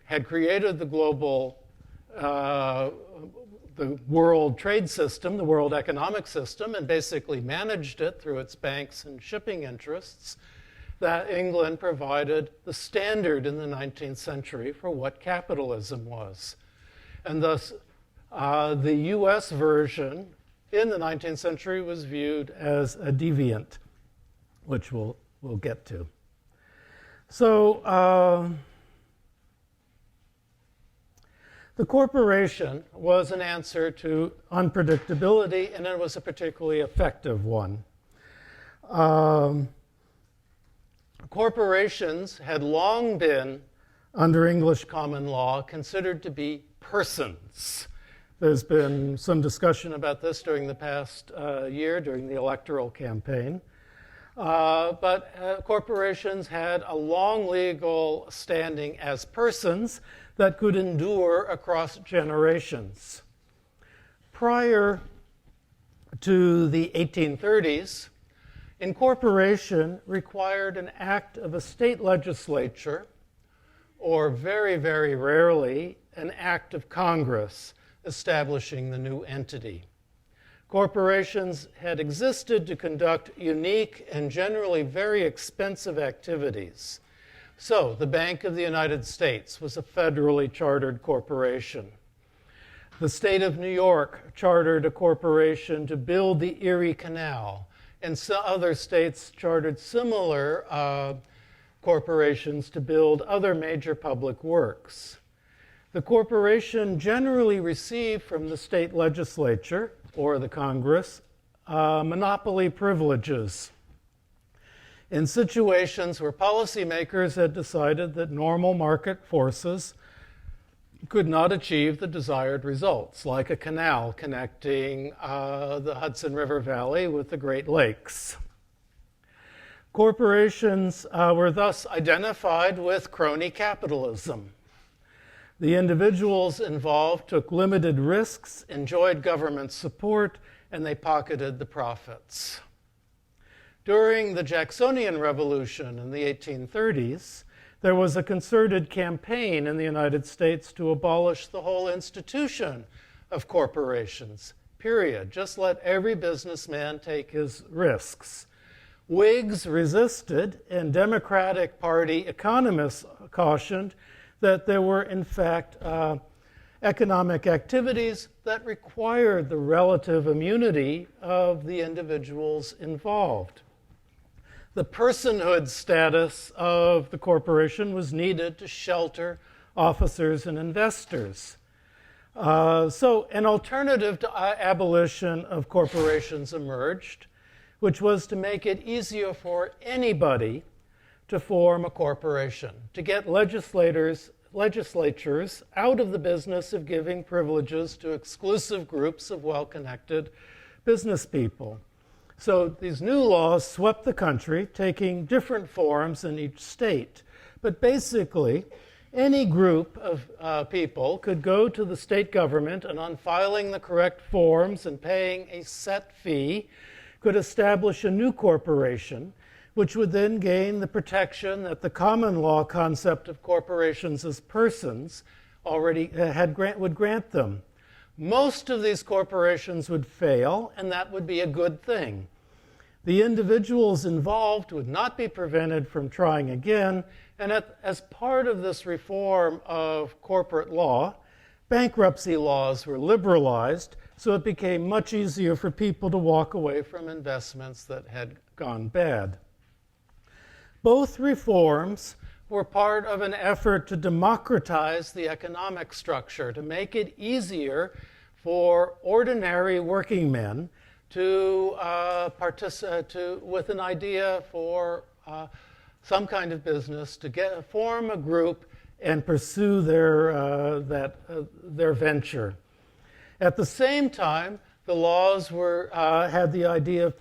had created the global, the world trade system, the world economic system, and basically managed it through its banks and shipping interests, that England provided the standard in the 19th century for what capitalism was. And thus, the US version in the 19th century was viewed as a deviant, which we'll get to. So, the corporation was an answer to unpredictability, and it was a particularly effective one. Corporations had long been, under English common law, considered to be persons. There's been some discussion about this during the past year, during the electoral campaign. But corporations had a long legal standing as persons that could endure across generations. Prior to the 1830s, incorporation required an act of a state legislature, or very, very rarely, an act of Congress establishing the new entity. Corporations had existed to conduct unique and generally very expensive activities. So, the Bank of the United States was a federally chartered corporation. The state of New York chartered a corporation to build the Erie Canal, and some other states chartered similar corporations to build other major public works. The corporation generally received from the state legislature or the Congress monopoly privileges in situations where policymakers had decided that normal market forces could not achieve the desired results, like a canal connecting the Hudson River Valley with the Great Lakes. Corporations were thus identified with crony capitalism. The individuals involved took limited risks, enjoyed government support, and they pocketed the profits. During the Jacksonian Revolution in the 1830s, there was a concerted campaign in the United States to abolish the whole institution of corporations, period. Just let every businessman take his risks. Whigs resisted, and Democratic Party economists cautioned that there were, in fact, economic activities that required the relative immunity of the individuals involved. The personhood status of the corporation was needed to shelter officers and investors. So an alternative to abolition of corporations emerged, which was to make it easier for anybody to form a corporation, to get legislatures out of the business of giving privileges to exclusive groups of well-connected business people. So these new laws swept the country, taking different forms in each state. But basically, any group of people could go to the state government and, on filing the correct forms and paying a set fee, could establish a new corporation, which would then gain the protection that the common law concept of corporations as persons already would grant them. Most of these corporations would fail, and that would be a good thing. The individuals involved would not be prevented from trying again, and as part of this reform of corporate law, bankruptcy laws were liberalized, so it became much easier for people to walk away from investments that had gone bad. Both reforms were part of an effort to democratize the economic structure, to make it easier for ordinary working men to participate with an idea for some kind of business, to form a group and pursue their venture. At the same time, the laws had the idea of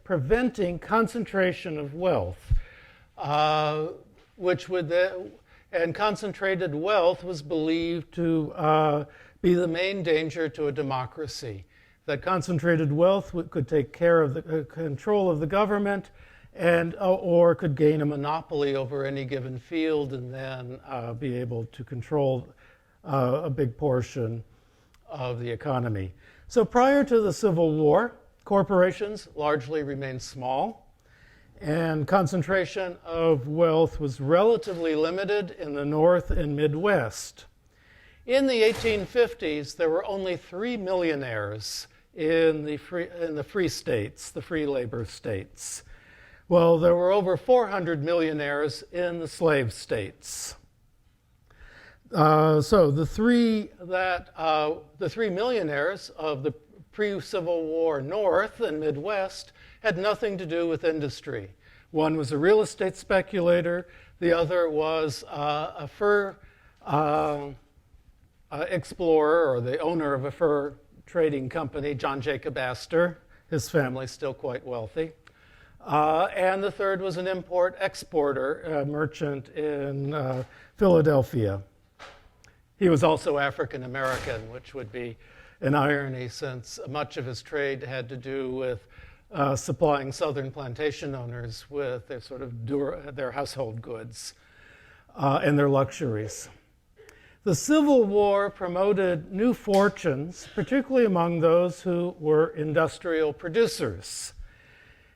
preventing concentration of wealth, and concentrated wealth was believed to be the main danger to a democracy. That concentrated wealth could take care of the control of the government and or could gain a monopoly over any given field and then be able to control a big portion of the economy. So prior to the Civil War, corporations largely remained small, and concentration of wealth was relatively limited in the North and Midwest. In the 1850s, there were only 3 millionaires in the free states, the free labor states. Well, there were over 400 millionaires in the slave states. So the three millionaires of the pre-Civil War North and Midwest had nothing to do with industry. One was a real estate speculator. The other was a fur explorer, or the owner of a fur trading company, John Jacob Astor. His family's still quite wealthy. And the third was an import-exporter, a merchant in Philadelphia. He was also African American, which would be an irony since much of his trade had to do with supplying southern plantation owners with their sort of their household goods and their luxuries. The Civil War promoted new fortunes, particularly among those who were industrial producers.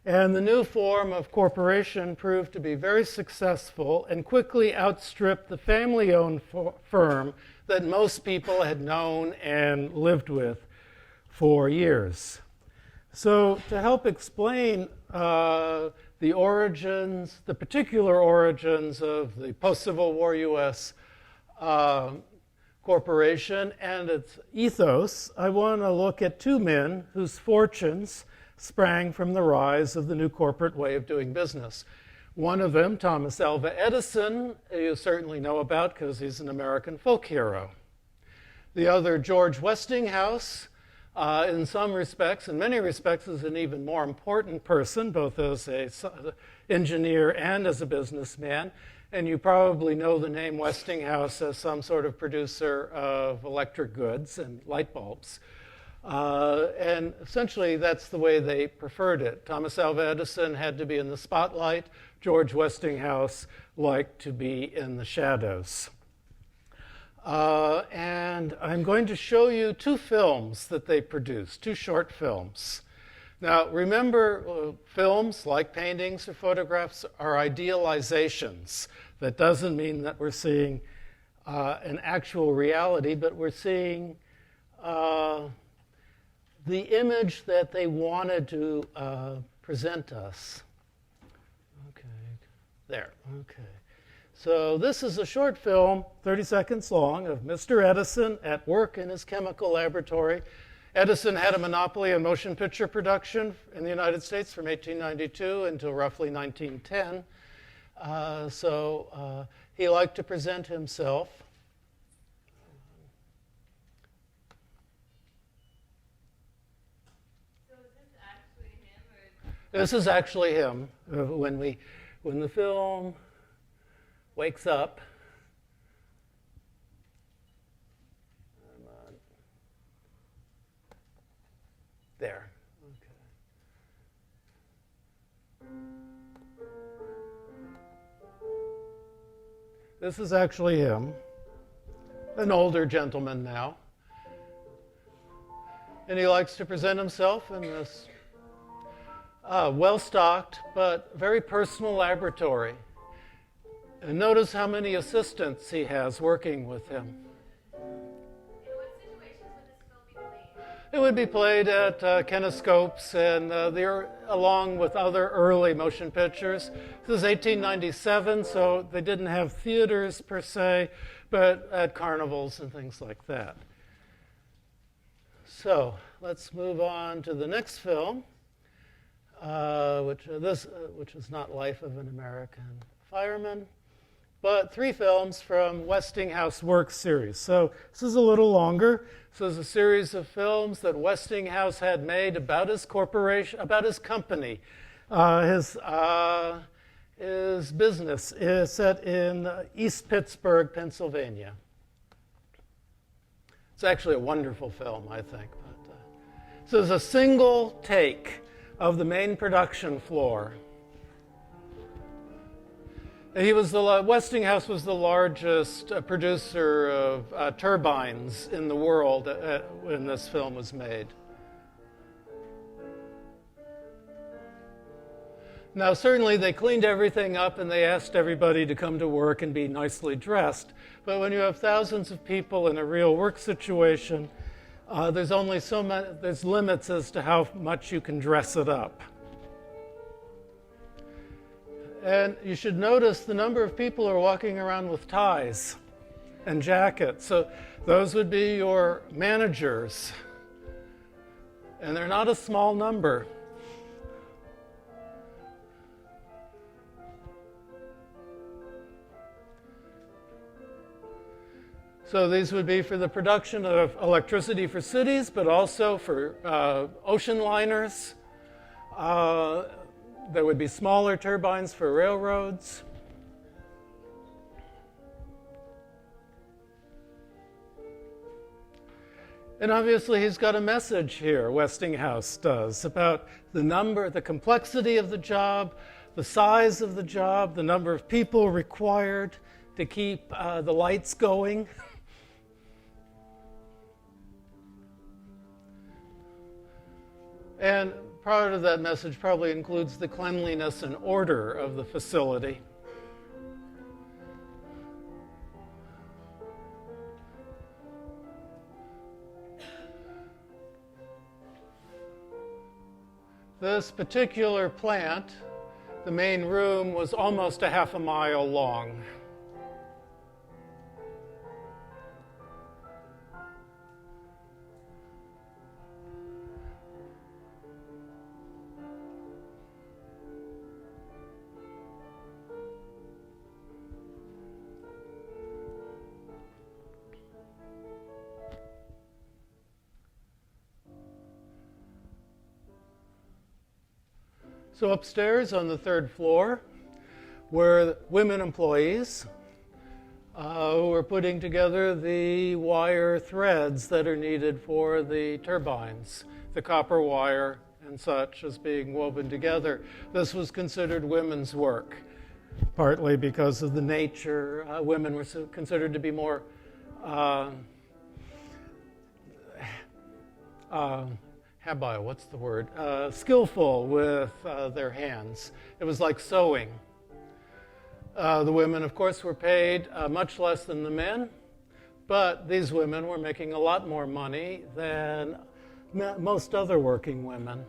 And the new form of corporation proved to be very successful and quickly outstripped the family-owned firm that most people had known and lived with for years. So to help explain the particular origins of the post-Civil War U.S. corporation and its ethos, I want to look at two men whose fortunes sprang from the rise of the new corporate way of doing business. One of them, Thomas Alva Edison, you certainly know about because he's an American folk hero. The other, George Westinghouse, in some respects, in many respects, is an even more important person, both as an engineer and as a businessman. And you probably know the name Westinghouse as some sort of producer of electric goods and light bulbs. And essentially, that's the way they preferred it. Thomas Alva Edison had to be in the spotlight. George Westinghouse liked to be in the shadows. And I'm going to show you two films that they produced, two short films. Now, remember, films, like paintings or photographs, are idealizations. That doesn't mean that we're seeing an actual reality, but we're seeing the image that they wanted to present us. Okay, there, okay. So this is a short film, 30 seconds long, of Mr. Edison at work in his chemical laboratory. Edison had a monopoly on motion picture production in the United States from 1892 until roughly 1910. So he liked to present himself. So is this actually him, or? This is actually him. When the film wakes up. There. Okay. This is actually him, an older gentleman now. And he likes to present himself in this well-stocked but very personal laboratory. And notice how many assistants he has working with him. In what situations would this film be played? It would be played at kinescopes and along with other early motion pictures. This is 1897, so they didn't have theaters per se, but at carnivals and things like that. So let's move on to the next film, which is not Life of an American Fireman, but three films from Westinghouse Works series. So this is a little longer. This is a series of films that Westinghouse had made about his corporation, about his company. His business is set in East Pittsburgh, Pennsylvania. It's actually a wonderful film, I think. So there's a single take of the main production floor. Westinghouse was the largest producer of turbines in the world when this film was made. Now, certainly they cleaned everything up and they asked everybody to come to work and be nicely dressed. But when you have thousands of people in a real work situation, there's only there's limits as to how much you can dress it up. And you should notice the number of people who are walking around with ties and jackets. So those would be your managers. And they're not a small number. So these would be for the production of electricity for cities, but also for ocean liners. There would be smaller turbines for railroads. And obviously he's got a message here, Westinghouse does, about the complexity of the job, the size of the job, the number of people required to keep the lights going. And part of that message probably includes the cleanliness and order of the facility. This particular plant, the main room, was almost a half a mile long. So upstairs on the third floor were women employees who were putting together the wire threads that are needed for the turbines, the copper wire and such is being woven together. This was considered women's work, partly because of the nature. Women were considered to be more skillful with their hands. It was like sewing. The women, of course, were paid much less than the men, but these women were making a lot more money than most other working women.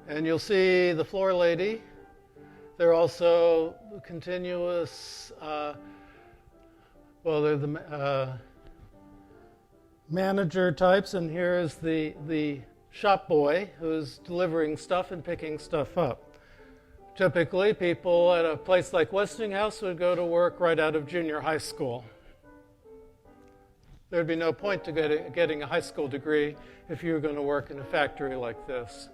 And you'll see the floor lady. They're also continuous, they're the manager types, and here is the shop boy who's delivering stuff and picking stuff up. Typically, people at a place like Westinghouse would go to work right out of junior high school. There'd be no point to getting a high school degree if you were going to work in a factory like this.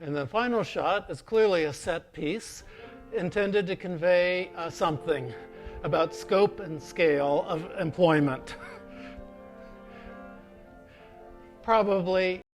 And the final shot is clearly a set piece intended to convey something about scope and scale of employment. Probably